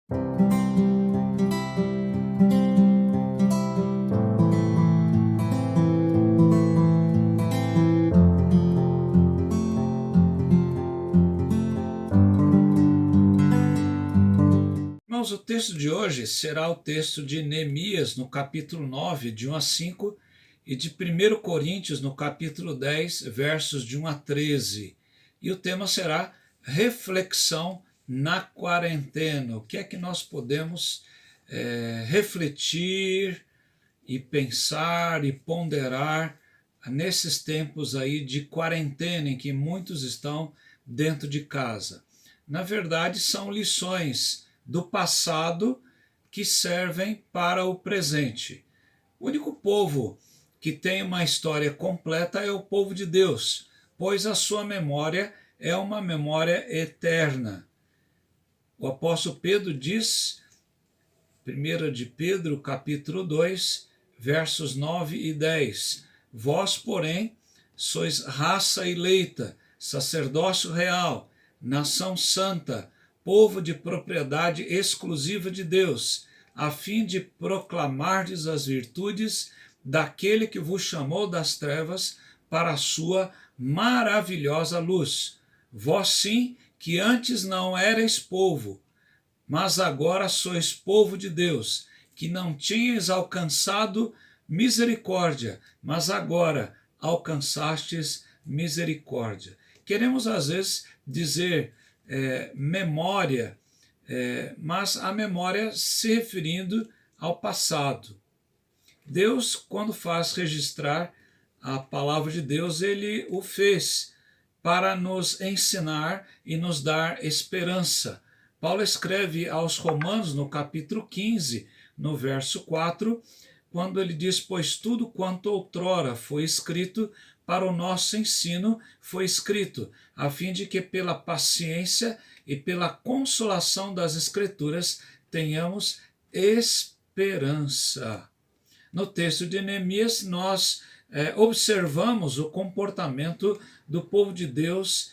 Irmãos, o texto de hoje será o texto de Neemias, no capítulo 9, de 1 a 5, e de 1 Coríntios, no capítulo 10, versos de 1 a 13. E o tema será reflexão na quarentena. O que é que nós podemos refletir e pensar e ponderar nesses tempos aí de quarentena em que muitos estão dentro de casa? Na verdade, são lições do passado que servem para o presente. O único povo que tem uma história completa é o povo de Deus, pois a sua memória é uma memória eterna. O apóstolo Pedro diz, 1 de Pedro, capítulo 2, versos 9 e 10, vós, porém, sois raça eleita, sacerdócio real, nação santa, povo de propriedade exclusiva de Deus, a fim de proclamardes as virtudes daquele que vos chamou das trevas para a sua maravilhosa luz. Vós sim, que antes não erais povo, mas agora sois povo de Deus, que não tinhas alcançado misericórdia, mas agora alcançastes misericórdia. Queremos às vezes dizer memória, mas a memória se referindo ao passado. Deus, quando faz registrar a palavra de Deus, ele o fez para nos ensinar e nos dar esperança. Paulo escreve aos Romanos, no capítulo 15, no verso 4, quando ele diz, pois tudo quanto outrora foi escrito para o nosso ensino foi escrito, a fim de que pela paciência e pela consolação das Escrituras tenhamos esperança. No texto de Neemias, nós observamos o comportamento do povo de Deus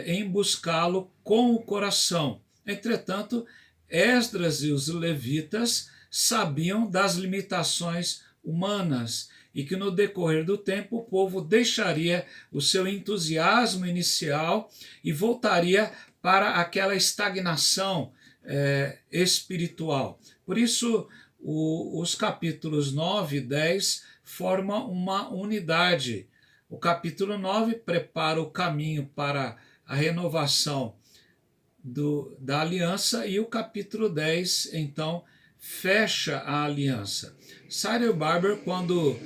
em buscá-lo com o coração. Entretanto, Esdras e os levitas sabiam das limitações humanas e que no decorrer do tempo o povo deixaria o seu entusiasmo inicial e voltaria para aquela estagnação espiritual. Por isso, os capítulos 9 e 10 formam uma unidade. O capítulo 9 prepara o caminho para a renovação da aliança e o capítulo 10, então, fecha a aliança. Cyril Barber, quando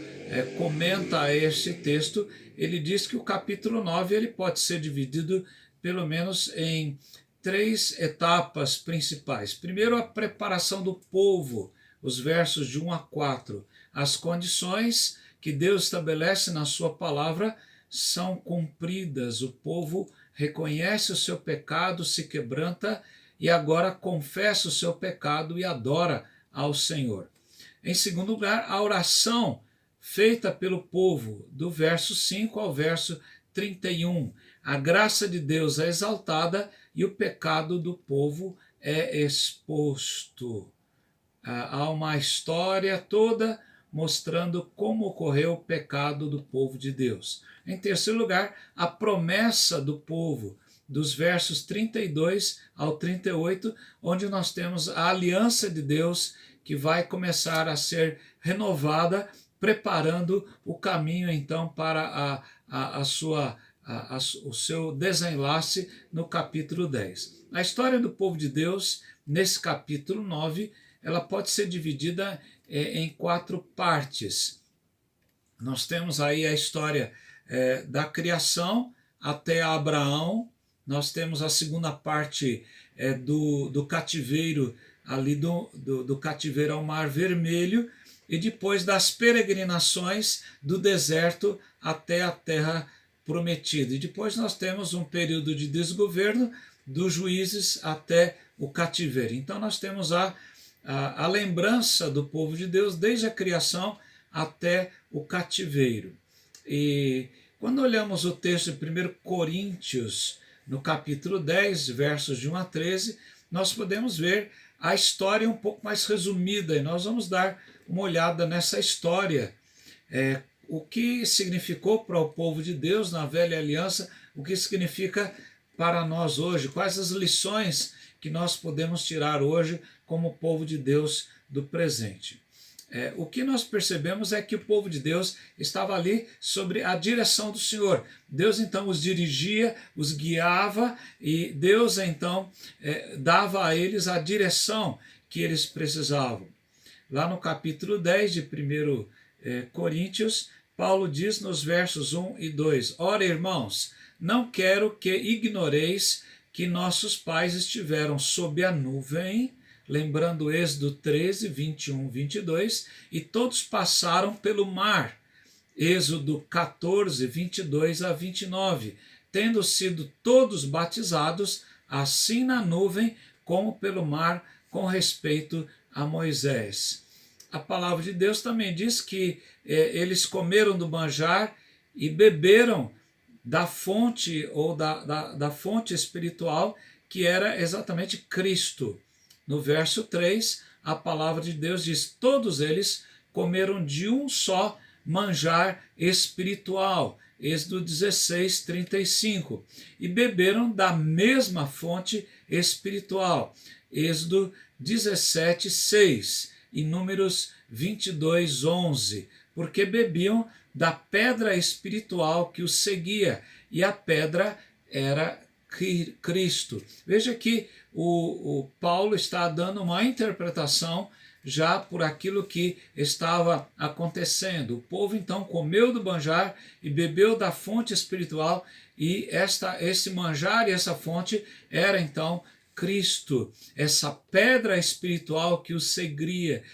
comenta este texto, ele diz que o capítulo 9 ele pode ser dividido pelo menos em 3 etapas principais. Primeiro, a preparação do povo, os versos de 1 a 4. As condições que Deus estabelece na sua palavra são cumpridas. O povo reconhece o seu pecado, se quebranta e agora confessa o seu pecado e adora ao Senhor. Em segundo lugar, a oração feita pelo povo, do verso 5 ao verso 31. A graça de Deus é exaltada e o pecado do povo é exposto. Há uma história toda mostrando como ocorreu o pecado do povo de Deus. Em terceiro lugar, a promessa do povo, dos versos 32 ao 38, onde nós temos a aliança de Deus que vai começar a ser renovada, preparando o caminho então para o seu desenlace no capítulo 10. A história do povo de Deus, nesse capítulo 9, ela pode ser dividida em 4 partes. Nós temos aí a história da criação até Abraão, nós temos a segunda parte do cativeiro, ali do cativeiro ao Mar Vermelho, e depois das peregrinações do deserto até a terra prometida. E depois nós temos um período de desgoverno dos juízes até o cativeiro. Então nós temos a lembrança do povo de Deus desde a criação até o cativeiro. E quando olhamos o texto de 1 Coríntios, no capítulo 10, versos de 1 a 13, nós podemos ver a história é um pouco mais resumida e nós vamos dar uma olhada nessa história. O que significou para o povo de Deus na velha aliança, o que significa para nós hoje, quais as lições que nós podemos tirar hoje como povo de Deus do presente. O que nós percebemos é que o povo de Deus estava ali sobre a direção do Senhor. Deus então os dirigia, os guiava e Deus então dava a eles a direção que eles precisavam. Lá no capítulo 10 de 1 Coríntios, Paulo diz nos versos 1 e 2: Ora, irmãos, não quero que ignoreis que nossos pais estiveram sob a nuvem, lembrando Êxodo 13, 21, 22, e todos passaram pelo mar, Êxodo 14, 22 a 29, tendo sido todos batizados, assim na nuvem como pelo mar, com respeito a Moisés. A palavra de Deus também diz que eles comeram do manjar e beberam da fonte ou da fonte espiritual que era exatamente Cristo. No verso 3, a palavra de Deus diz: todos eles comeram de um só manjar espiritual, Êxodo 16, 35, e beberam da mesma fonte espiritual, Êxodo 17, 6 e Números 22, 11, porque bebiam da pedra espiritual que os seguia, e a pedra era Cristo. Veja que o Paulo está dando uma interpretação já por aquilo que estava acontecendo. O povo então comeu do manjar e bebeu da fonte espiritual, e esse manjar e essa fonte era então Cristo, essa pedra espiritual que o seguia.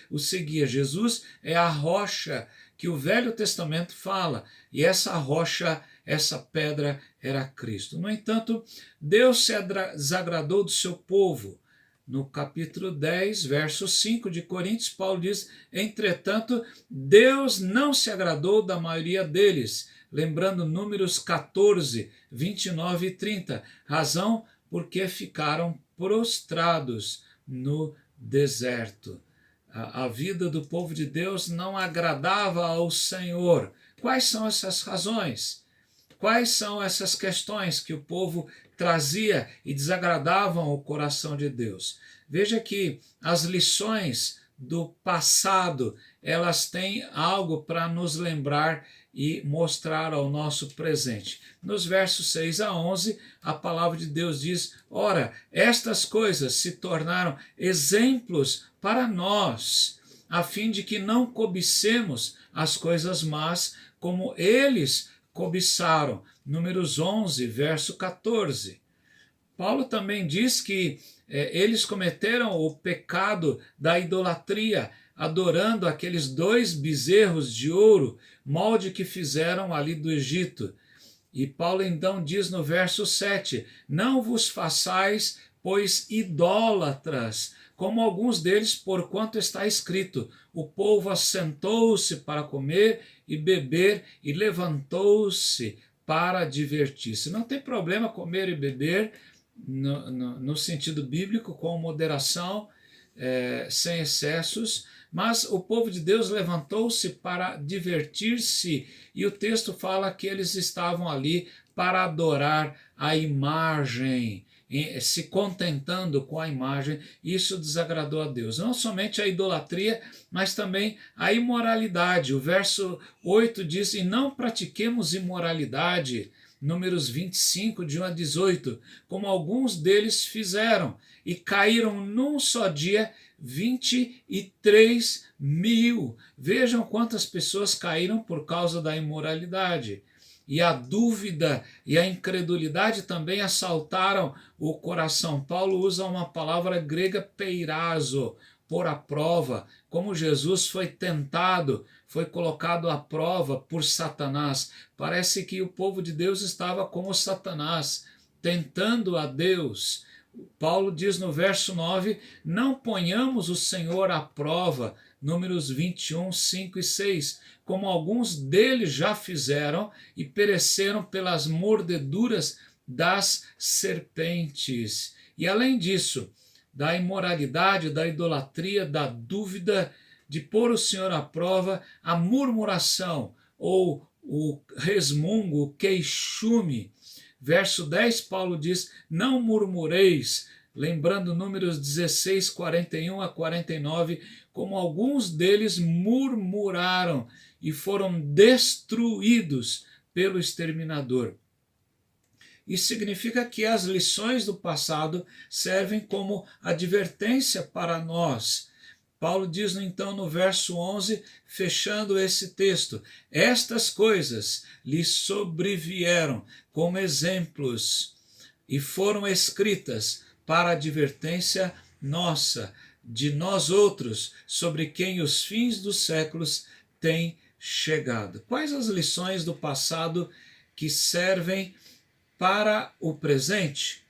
Jesus é a rocha que o Velho Testamento fala, e essa rocha, essa pedra era Cristo. No entanto, Deus se desagradou do seu povo. No capítulo 10, verso 5 de Coríntios, Paulo diz: entretanto, Deus não se agradou da maioria deles, lembrando Números 14, 29 e 30, razão porque ficaram prostrados no deserto. A vida do povo de Deus não agradava ao Senhor. Quais são essas razões? Quais são essas questões que o povo trazia e desagradavam o coração de Deus? Veja que as lições do passado, elas têm algo para nos lembrar e mostrar ao nosso presente. Nos versos 6 a 11, a palavra de Deus diz: ora, estas coisas se tornaram exemplos para nós, a fim de que não cobicemos as coisas más como eles cobiçaram. Números 11, verso 14. Paulo também diz que eles cometeram o pecado da idolatria, adorando aqueles 2 bezerros de ouro, molde que fizeram ali do Egito. E Paulo então diz no verso 7, não vos façais, pois idólatras, como alguns deles, porquanto está escrito, o povo assentou-se para comer e beber e levantou-se para divertir-se. Não tem problema comer e beber no sentido bíblico, com moderação, sem excessos, mas o povo de Deus levantou-se para divertir-se, e o texto fala que eles estavam ali para adorar a imagem, se contentando com a imagem. Isso desagradou a Deus. Não somente a idolatria, mas também a imoralidade. O verso 8 diz: e não pratiquemos imoralidade, Números 25, de 1 a 18, como alguns deles fizeram, e caíram num só dia 23 mil. Vejam quantas pessoas caíram por causa da imoralidade. E a dúvida e a incredulidade também assaltaram o coração. Paulo usa uma palavra grega peirazo, pôr à prova, como Jesus foi tentado, foi colocado à prova por Satanás. Parece que o povo de Deus estava como Satanás, tentando a Deus. Paulo diz no verso 9, não ponhamos o Senhor à prova, Números 21, 5 e 6, como alguns deles já fizeram e pereceram pelas mordeduras das serpentes. E além disso, da imoralidade, da idolatria, da dúvida, de pôr o Senhor à prova, a murmuração ou o resmungo, o queixume. Verso 10, Paulo diz: não murmureis, lembrando Números 16, 41 a 49, como alguns deles murmuraram e foram destruídos pelo exterminador. Isso significa que as lições do passado servem como advertência para nós. Paulo diz então no verso 11, fechando esse texto: estas coisas lhe sobrevieram como exemplos e foram escritas para advertência nossa, de nós outros, sobre quem os fins dos séculos têm chegado. Quais as lições do passado que servem para o presente?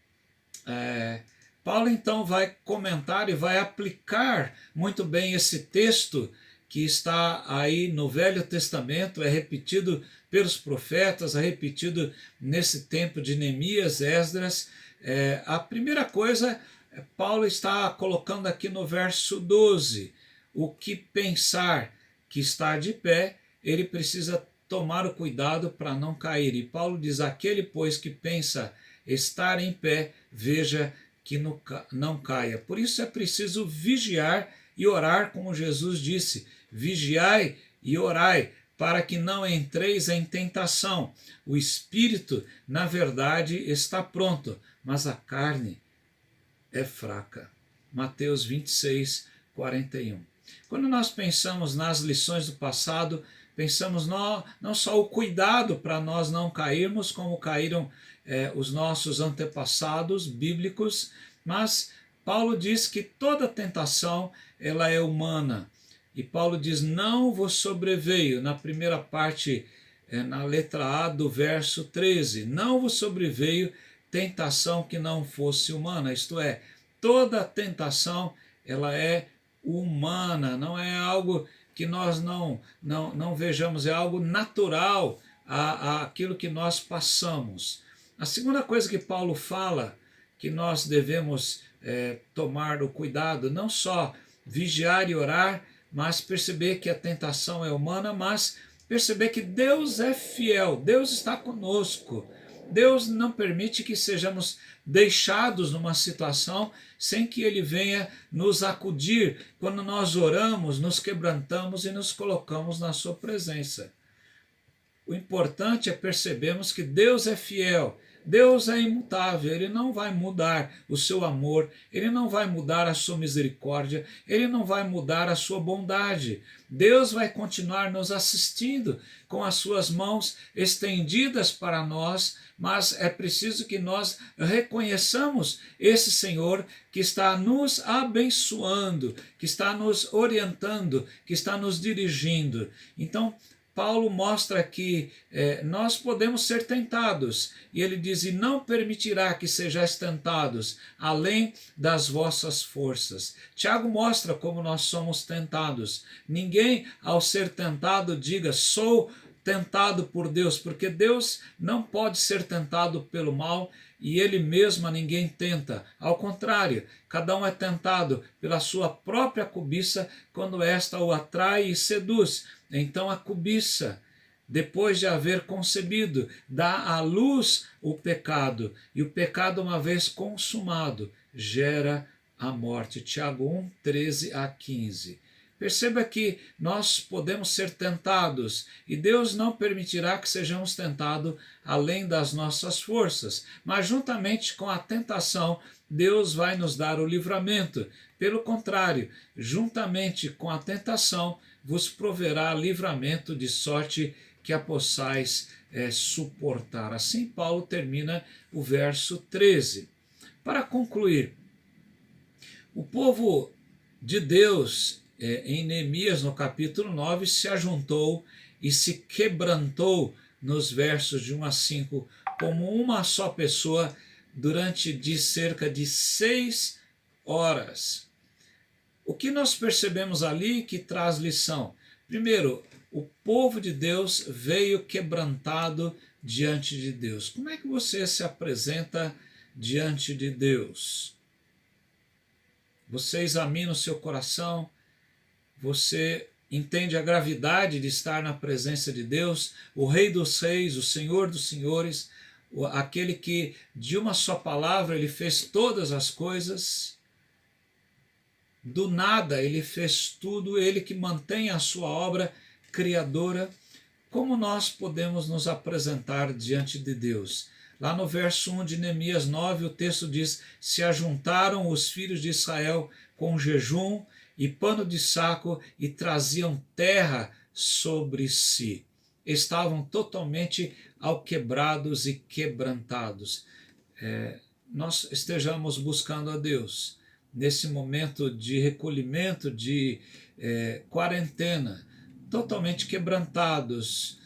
Paulo então vai comentar e vai aplicar muito bem esse texto que está aí no Velho Testamento, é repetido pelos profetas, é repetido nesse tempo de Neemias, Esdras. A primeira coisa, Paulo está colocando aqui no verso 12, o que pensar que está de pé, ele precisa tomar o cuidado para não cair. E Paulo diz: aquele, pois, que pensa estar em pé, veja que não caia. Por isso é preciso vigiar e orar, como Jesus disse: vigiai e orai, para que não entreis em tentação. O espírito, na verdade, está pronto, mas a carne é fraca. Mateus 26, 41. Quando nós pensamos nas lições do passado, pensamos não só o cuidado para nós não cairmos, como caíram os nossos antepassados bíblicos, mas Paulo diz que toda tentação ela é humana. E Paulo diz: não vos sobreveio, na primeira parte, na letra A do verso 13, não vos sobreveio tentação que não fosse humana, isto é, toda tentação ela é humana, não é algo que nós não vejamos, é algo natural àquilo que nós passamos. A segunda coisa que Paulo fala, que nós devemos tomar o cuidado, não só vigiar e orar, mas perceber que a tentação é humana, mas perceber que Deus é fiel, Deus está conosco. Deus não permite que sejamos deixados numa situação sem que Ele venha nos acudir quando nós oramos, nos quebrantamos e nos colocamos na sua presença. O importante é percebermos que Deus é fiel, Deus é imutável, Ele não vai mudar o seu amor, Ele não vai mudar a sua misericórdia, Ele não vai mudar a sua bondade. Deus vai continuar nos assistindo com as suas mãos estendidas para nós, mas é preciso que nós reconheçamos esse Senhor que está nos abençoando, que está nos orientando, que está nos dirigindo. Então, Paulo mostra que nós podemos ser tentados, e ele diz: e não permitirá que sejais tentados além das vossas forças. Tiago mostra como nós somos tentados. Ninguém, ao ser tentado, diga: sou tentado por Deus, porque Deus não pode ser tentado pelo mal, e Ele mesmo a ninguém tenta. Ao contrário, cada um é tentado pela sua própria cobiça, quando esta o atrai e seduz. Então a cobiça, depois de haver concebido, dá à luz o pecado, e o pecado, uma vez consumado, gera a morte. Tiago 1, 13 a 15. Perceba que nós podemos ser tentados e Deus não permitirá que sejamos tentados além das nossas forças, mas juntamente com a tentação, Deus vai nos dar o livramento. Pelo contrário, juntamente com a tentação, vos proverá livramento, de sorte que a possais suportar. Assim Paulo termina o verso 13. Para concluir, o povo de Deus em Neemias, no capítulo 9, se ajuntou e se quebrantou nos versos de 1 a 5, como uma só pessoa, durante cerca de 6 horas. O que nós percebemos ali que traz lição? Primeiro, o povo de Deus veio quebrantado diante de Deus. Como é que você se apresenta diante de Deus? você examina o seu coração, você entende a gravidade de estar na presença de Deus, o Rei dos Reis, o Senhor dos Senhores, aquele que de uma só palavra ele fez todas as coisas, do nada ele fez tudo, ele que mantém a sua obra criadora. Como nós podemos nos apresentar diante de Deus? Lá no verso 1 de Neemias 9, o texto diz: se ajuntaram os filhos de Israel com jejum e pano de saco e traziam terra sobre si. Estavam totalmente alquebrados e quebrantados. Nós estejamos buscando a Deus nesse momento de recolhimento, de quarentena, totalmente quebrantados.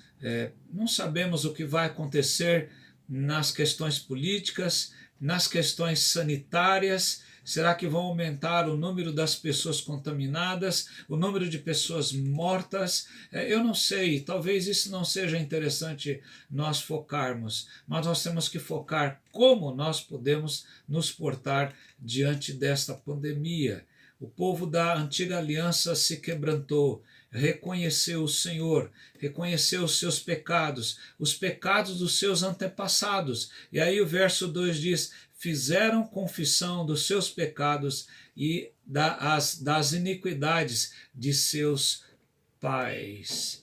Não sabemos o que vai acontecer nas questões políticas, nas questões sanitárias. Será que vão aumentar o número das pessoas contaminadas, o número de pessoas mortas? Eu não sei, talvez isso não seja interessante nós focarmos, mas nós temos que focar como nós podemos nos portar diante desta pandemia. O povo da antiga aliança se quebrantou, reconheceu o Senhor, reconheceu os seus pecados, os pecados dos seus antepassados. E aí o verso 2 diz: fizeram confissão dos seus pecados e das iniquidades de seus pais.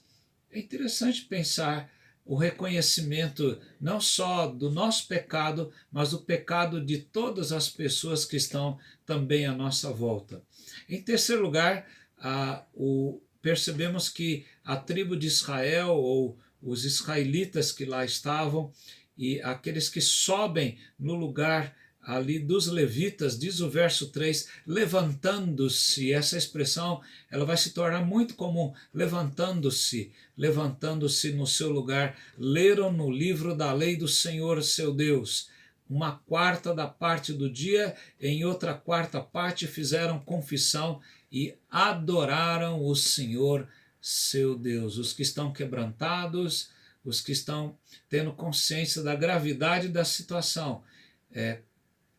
É interessante pensar o reconhecimento não só do nosso pecado, mas do pecado de todas as pessoas que estão também à nossa volta. Em terceiro lugar, percebemos que a tribo de Israel, ou os israelitas que lá estavam, e aqueles que sobem no lugar ali dos levitas, diz o verso 3, levantando-se. Essa expressão ela vai se tornar muito comum, levantando-se no seu lugar, leram no livro da lei do Senhor seu Deus. Uma quarta da parte do dia, em outra quarta parte fizeram confissão e adoraram o Senhor seu Deus. Os que estão quebrantados, os que estão tendo consciência da gravidade da situação,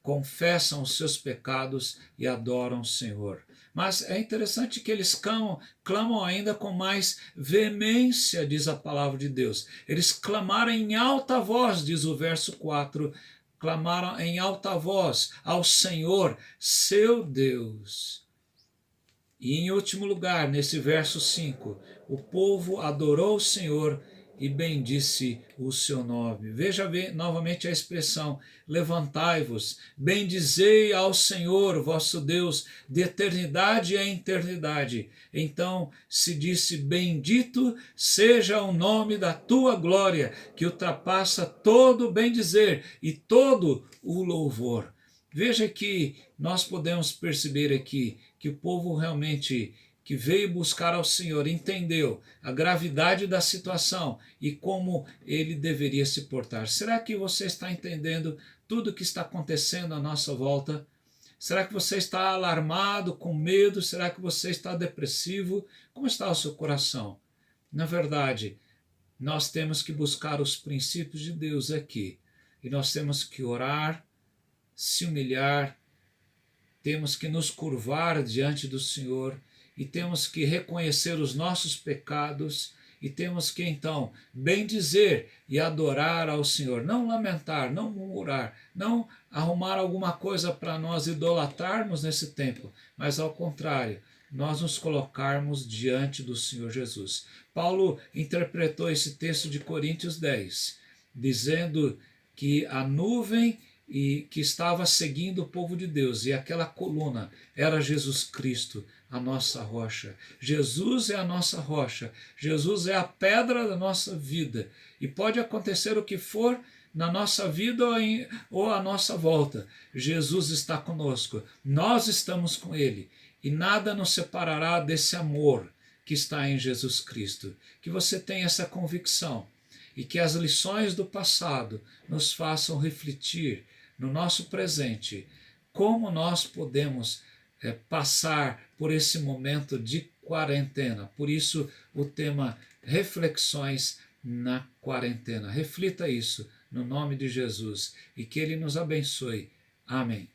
confessam os seus pecados e adoram o Senhor. Mas é interessante que eles clamam ainda com mais veemência, diz a palavra de Deus. Eles clamaram em alta voz, diz o verso 4, clamaram em alta voz ao Senhor, seu Deus. E em último lugar, nesse verso 5, o povo adorou o Senhor e bendisse o seu nome. Veja novamente a expressão: levantai-vos, bendizei ao Senhor vosso Deus, de eternidade a eternidade. Então se disse: bendito seja o nome da tua glória, que ultrapassa todo o bendizer e todo o louvor. Veja que nós podemos perceber aqui que o povo realmente que veio buscar ao Senhor entendeu a gravidade da situação e como ele deveria se portar. Será que você está entendendo tudo o que está acontecendo à nossa volta? Será que você está alarmado, com medo? Será que você está depressivo? Como está o seu coração? Na verdade, nós temos que buscar os princípios de Deus aqui. E nós temos que orar, se humilhar, temos que nos curvar diante do Senhor e temos que reconhecer os nossos pecados e temos que então bendizer e adorar ao Senhor, não lamentar, não murmurar, não arrumar alguma coisa para nós idolatrarmos nesse tempo, mas ao contrário, nós nos colocarmos diante do Senhor Jesus. Paulo interpretou esse texto de Coríntios 10, dizendo que a nuvem que estava seguindo o povo de Deus, e aquela coluna era Jesus Cristo, a nossa rocha. Jesus é a nossa rocha, Jesus é a pedra da nossa vida, e pode acontecer o que for na nossa vida ou à nossa volta, Jesus está conosco, nós estamos com Ele, e nada nos separará desse amor que está em Jesus Cristo. Que você tenha essa convicção, e que as lições do passado nos façam refletir no nosso presente, como nós podemos passar por esse momento de quarentena. Por isso o tema Reflexões na Quarentena. Reflita isso no nome de Jesus e que Ele nos abençoe. Amém.